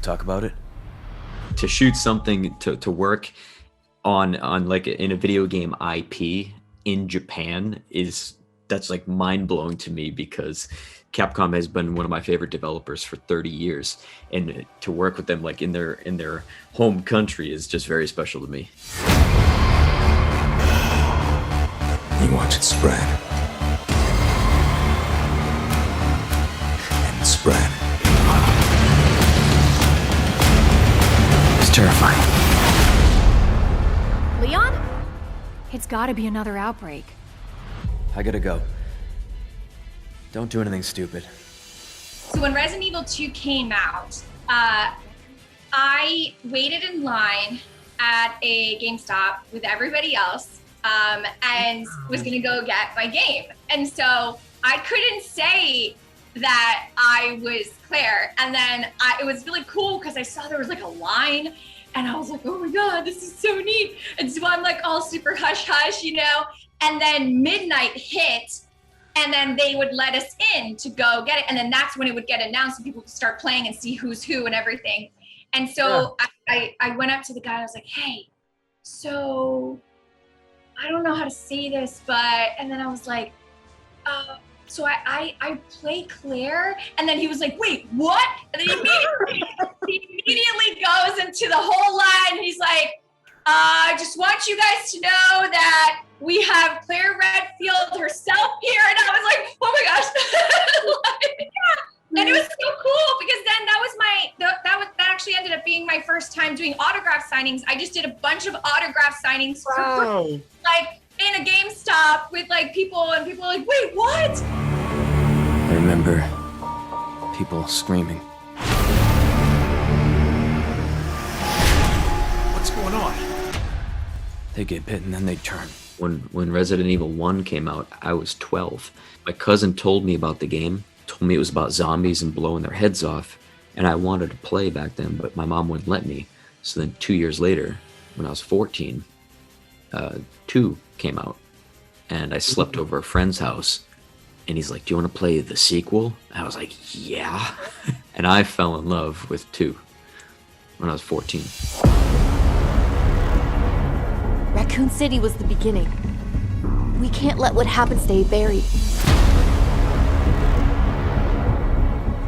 talk about it? To shoot something to work on like in a video game IP in Japan that's like mind blowing to me, because Capcom has been one of my favorite developers for 30 years, and to work with them like in their home country is just very special to me. You watch it spread. And spread. It's terrifying. Leon? It's gotta be another outbreak. I gotta go. Don't do anything stupid. So when Resident Evil 2 came out, I waited in line at a GameStop with everybody else and was gonna go get my game. And so I couldn't say that I was Claire. And then it was really cool because I saw there was like a line, and I was like, oh my God, this is so neat. And so I'm like all super hush hush, you know? And then midnight hit, and then they would let us in to go get it. And then that's when it would get announced and people would start playing and see who's who and everything. And so yeah. I went up to the guy, I was like, hey, so I don't know how to say this, but, and then I was like, so I play Claire? And then he was like, wait, what? And then he immediately goes into the whole line. He's like, I just want you guys to know that we have Claire Redfield herself here. And I was like, oh my gosh. Yeah. And it was so cool because then that actually ended up being my first time doing autograph signings. I just did a bunch of autograph signings for free, like in a GameStop with like people, and people were like, wait, what? I remember people screaming. What's going on? They get bit and then they turn. When Resident Evil 1 came out, I was 12. My cousin told me about the game, told me it was about zombies and blowing their heads off, and I wanted to play back then, but my mom wouldn't let me. So then 2 years later, when I was 14, 2 came out, and I slept over a friend's house, and he's like, do you want to play the sequel? And I was like, yeah. And I fell in love with 2 when I was 14. Raccoon City was the beginning. We can't let what happened stay buried.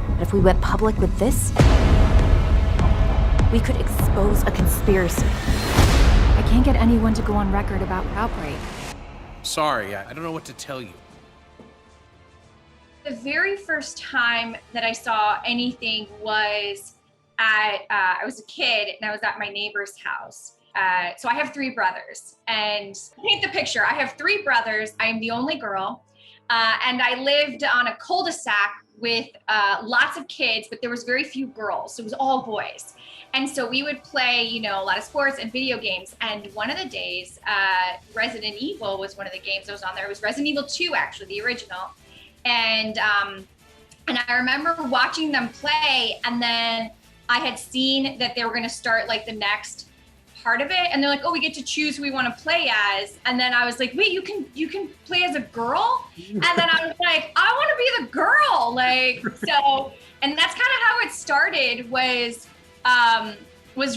And if we went public with this, we could expose a conspiracy. I can't get anyone to go on record about outbreak. Sorry, I don't know what to tell you. The very first time that I saw anything was I was a kid and I was at my neighbor's house. So I have 3 brothers, and paint the picture. I have 3 brothers. I'm the only girl, and I lived on a cul-de-sac with lots of kids, but there was very few girls. So it was all boys. And so we would play, you know, a lot of sports and video games. And one of the days, Resident Evil was one of the games that was on there. It was Resident Evil 2, actually, the original. And I remember watching them play, and then I had seen that they were going to start like the next part of it, and they're like, oh, we get to choose who we want to play as. And then I was like, wait, you can play as a girl? And then I was like, I want to be the girl, like, so. And that's kind of how it started, was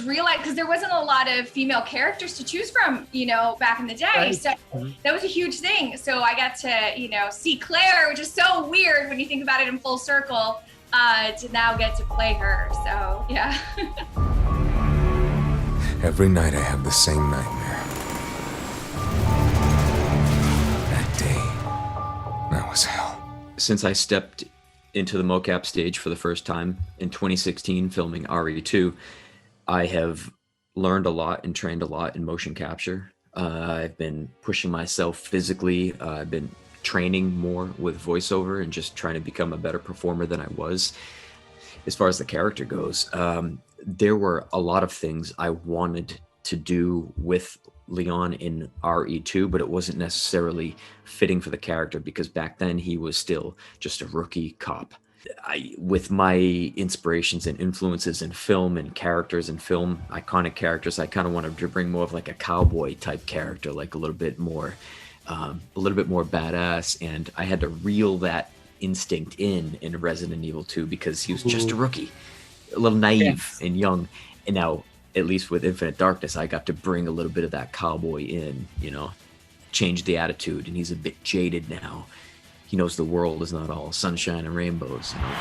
realized, because there wasn't a lot of female characters to choose from, you know, back in the day. Right. So that was a huge thing. So I got to, you know, see Claire, which is so weird when you think about it in full circle, to now get to play her. So yeah. Every night I have the same nightmare. That day, that was hell. Since I stepped into the mocap stage for the first time in 2016 filming RE2, I have learned a lot and trained a lot in motion capture. I've been pushing myself physically. I've been training more with voiceover and just trying to become a better performer than I was. As far as the character goes, there were a lot of things I wanted to do with Leon in RE2, but it wasn't necessarily fitting for the character because back then he was still just a rookie cop. With my inspirations and influences in film and characters in film, iconic characters, I kind of wanted to bring more of like a cowboy type character, like a little bit more badass. And I had to reel that instinct in Resident Evil 2 because he was just a rookie. a little naive and young. And now, at least with Infinite Darkness, I got to bring a little bit of that cowboy in, you know, change the attitude, and he's a bit jaded now. He knows the world is not all sunshine and rainbows. You know?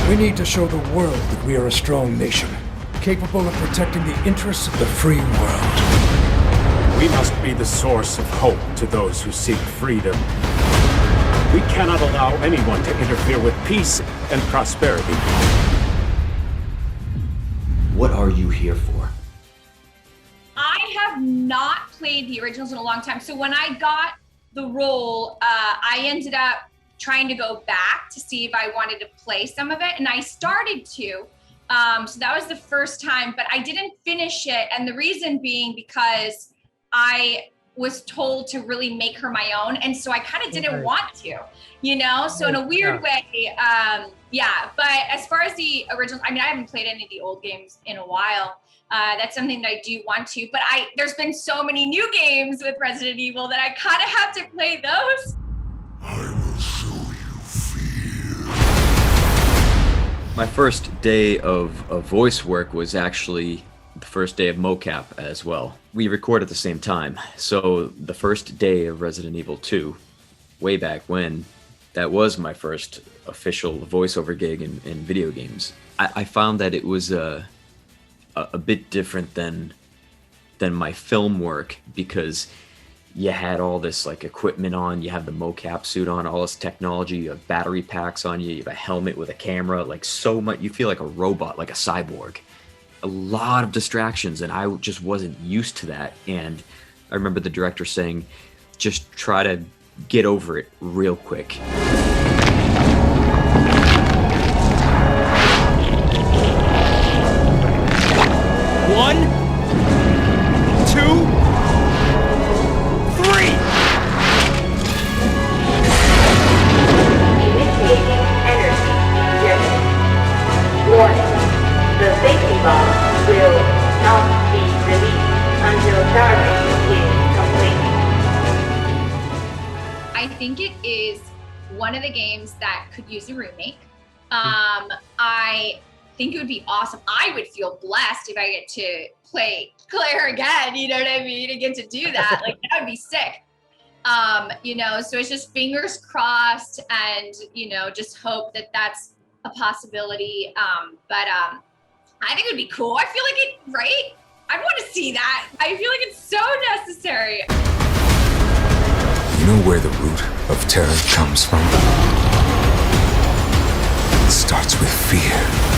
We need to show the world that we are a strong nation, capable of protecting the interests of the free world. We must be the source of hope to those who seek freedom. We cannot allow anyone to interfere with peace and prosperity. What are you here for? I have not played the originals in a long time. So when I got the role, I ended up trying to go back to see if I wanted to play some of it. And I started to. So that was the first time, but I didn't finish it. And the reason being because I was told to really make her my own. And so I kind of didn't want to, you know? So in a weird way, yeah. But as far as the originals, I mean, I haven't played any of the old games in a while. That's something that I do want to, but there's been so many new games with Resident Evil that I kind of have to play those. My first day of voice work was actually the first day of mocap as well. We record at the same time. So the first day of Resident Evil 2, way back when, that was my first official voiceover gig in video games. I found that it was a bit different than my film work, because you had all this like equipment on, you have the mocap suit on, all this technology, you have battery packs on you, you have a helmet with a camera, like so much, you feel like a robot, like a cyborg. A lot of distractions, and I just wasn't used to that. And I remember the director saying, just try to get over it real quick. One, two, three! Initiating energy injection. Warning. The safety bomb will not be released until charging is complete. I think it is one of the games that could use a remake. I think it would be awesome. I would feel blessed if I get to play Claire again, you know what I mean? And get to do that. Like, that would be sick. You know, so it's just fingers crossed and, you know, just hope that that's a possibility. I think it would be cool. I feel like it, right? I want to see that. I feel like it's so necessary. You know where the root of terror comes from? It starts with fear.